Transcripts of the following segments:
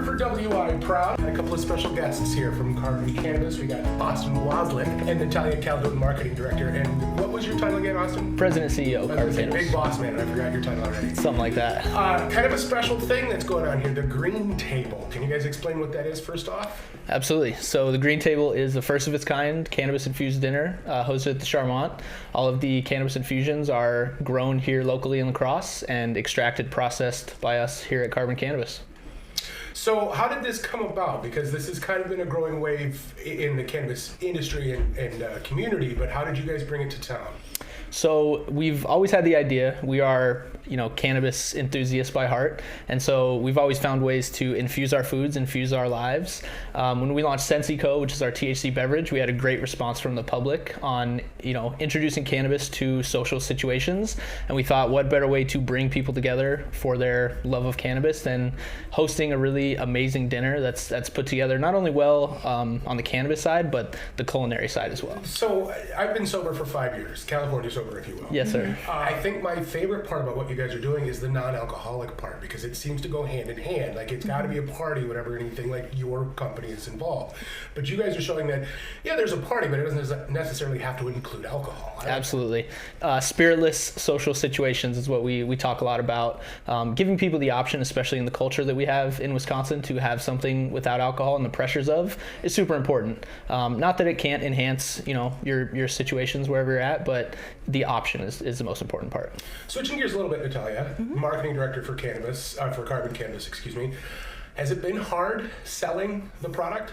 reporter for WI Proud. Had a couple of special guests here from Carbon Cannabis. We got Austin Waslin and Natalia Calhoun, marketing director. And what was your title again, Austin? President CEO, Carbon Cannabis. Big boss man, I forgot your title already. Something like that. Kind of a special thing that's going on here, the Green Table. Can you guys explain what that is first off? Absolutely. So the Green Table is the first of its kind cannabis-infused dinner hosted at the Charmant. All of the cannabis infusions are grown here locally in La Crosse and extracted, processed by us here at Carbon Cannabis. So how did this come about? Because this has kind of been a growing wave in the cannabis industry and community, but how did you guys bring it to town? So we've always had the idea. We are, cannabis enthusiasts by heart, and so we've always found ways to infuse our foods, infuse our lives. When we launched Sensico, which is our THC beverage, we had a great response from the public on, introducing cannabis to social situations, and we thought, what better way to bring people together for their love of cannabis than hosting a really amazing dinner that's put together not only well on the cannabis side, but the culinary side as well. So I've been sober for 5 years, California sober, if you will. Yes, sir. I think my favorite part about what you guys are doing is the non-alcoholic part, because it seems to go hand in hand. Like, it's got to be a party whenever anything like your company is involved. But you guys are showing that, there's a party, but it doesn't necessarily have to include alcohol. Absolutely. Spiritless social situations is what we talk a lot about. Giving people the option, especially in the culture that we have in Wisconsin, to have something without alcohol and the pressures of is super important. Not that it can't enhance, your situations wherever you're at, but the option is the most important part. Switching gears a little bit, Natalia, marketing director for Carbon Cannabis, Has it been hard selling the product?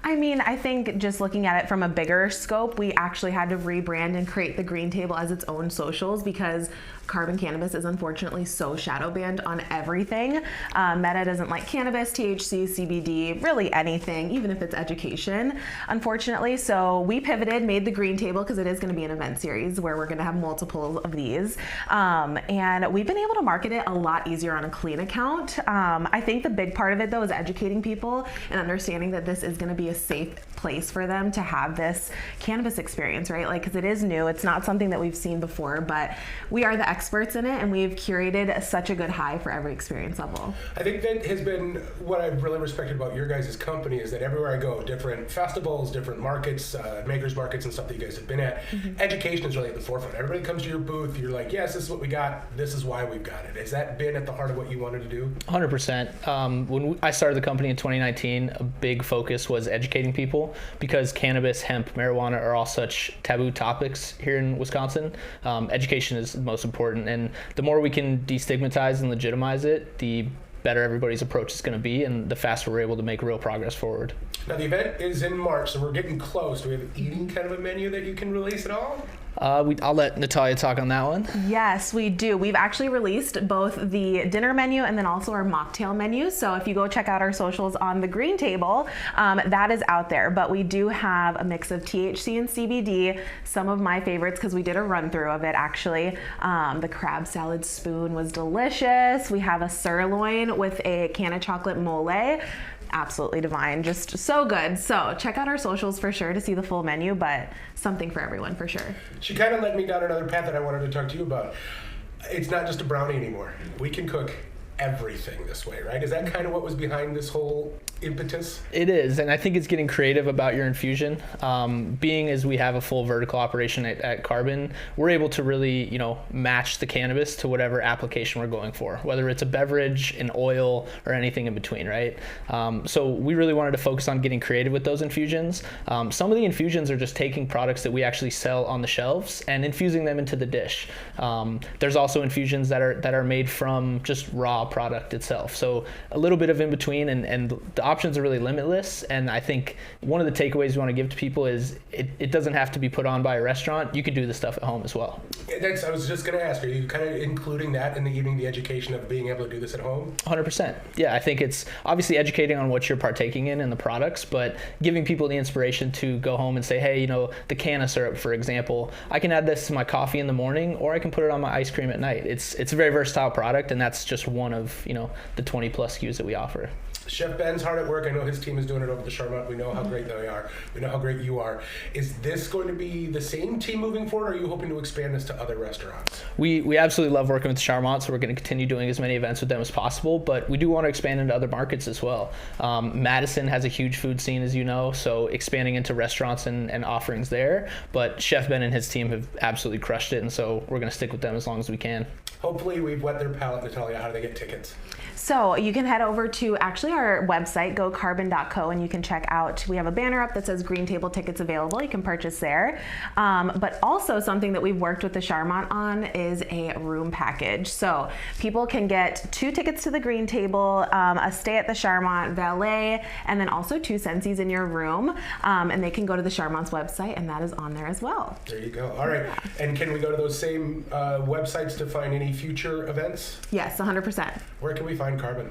I think just looking at it from a bigger scope, we actually had to rebrand and create the Green Table as its own socials because Carbon Cannabis is unfortunately so shadow banned on everything. Meta doesn't like cannabis, THC, CBD, really anything, even if it's education, unfortunately. So we pivoted, made the Green Table because it is going to be an event series where we're going to have multiple of these. And we've been able to market it a lot easier on a clean account. I think the big part of it though is educating people and understanding that this is going to be a safe place for them to have this cannabis experience, right? Because it is new. It's not something that we've seen before, but we are the experts in it, and we've curated such a good high for every experience level. I think that has been what I've really respected about your guys' company is that everywhere I go, different festivals, different markets, makers markets and stuff that you guys have been at, education is really at the forefront. Everybody comes to your booth, you're like, yes, this is what we got, this is why we've got it. Has that been at the heart of what you wanted to do? 100%. When I started the company in 2019, a big focus was educating people because cannabis, hemp, marijuana are all such taboo topics here in Wisconsin. Education is the most important. And the more we can destigmatize and legitimize it, the better everybody's approach is going to be, and the faster we're able to make real progress forward. Now, the event is in March, so we're getting close. Do we have an eating kind of a menu that you can release at all? I'll let Natalia talk on that one. Yes, we do. We've actually released both the dinner menu and then also our mocktail menu. So if you go check out our socials on the Green Table, that is out there. But we do have a mix of THC and CBD, some of my favorites because we did a run through of it actually. The crab salad spoon was delicious. We have a sirloin with a can of chocolate mole. Absolutely divine, just so good. So check out our socials for sure to see the full menu, but something for everyone for sure. She kind of led me down another path that I wanted to talk to you about. It's not just a brownie anymore. We can cook everything this way, right? Is that kind of what was behind this whole impetus? It is, and I think it's getting creative about your infusion. Being as we have a full vertical operation at Carbon, we're able to really, match the cannabis to whatever application we're going for, whether it's a beverage, an oil, or anything in between, right? So we really wanted to focus on getting creative with those infusions. Some of the infusions are just taking products that we actually sell on the shelves and infusing them into the dish. There's also infusions that are made from just raw product itself. So a little bit of in between, and the options are really limitless. And I think one of the takeaways we want to give to people is it doesn't have to be put on by a restaurant. You can do this stuff at home as well. I was just going to ask, are you kind of including that in the evening, the education of being able to do this at home? 100%. Yeah, I think it's obviously educating on what you're partaking in the products, but giving people the inspiration to go home and say, hey, the canna syrup, for example, I can add this to my coffee in the morning, or I can put it on my ice cream at night. It's a very versatile product, and that's just one of the 20 plus SKUs that we offer. Chef Ben's hard at work. I know his team is doing it over the Charmant. We know how great they are. We know how great you are. Is this going to be the same team moving forward, or are you hoping to expand this to other restaurants? We absolutely love working with Charmant, so we're going to continue doing as many events with them as possible, but we do want to expand into other markets as well. Madison has a huge food scene, as you know, so expanding into restaurants and offerings there, but Chef Ben and his team have absolutely crushed it, and so we're going to stick with them as long as we can. Hopefully we've whet their palate. Natalia, how do they get tickets? So you can head over to actually our website, gocarbon.co, and you can check out, we have a banner up that says Green Table tickets available. You can purchase there. But also something that we've worked with the Charmant on is a room package. So people can get 2 tickets to the Green Table, a stay at the Charmant, valet, and then also 2 Sensi's in your room. And they can go to the Charmant's website, and that is on there as well. There you go. All right. And can we go to those same websites to find any future events? Yes, 100%. Where can we find Carbon?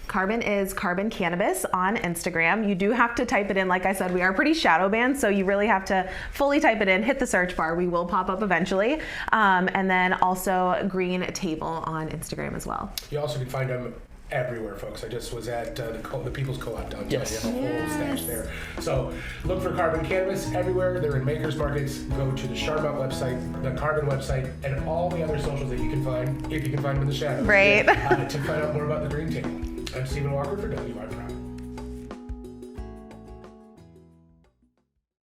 Carbon is Carbon Cannabis on Instagram. You do have to type it in. Like I said, we are pretty shadow banned, so you really have to fully type it in, hit the search bar. We will pop up eventually. And then also Green Table on Instagram as well. You also can find them everywhere, folks. I just was at the People's Co-op downtown. Yes. You have a whole stash there. So look for Carbon Cannabis everywhere. They're in makers markets. Go to the Charmant website, the Carbon website, and all the other socials that you can find, if you can find them in the shadows. Right. To find out more about the Green Table. I'm Stephen Walker for WI Prime.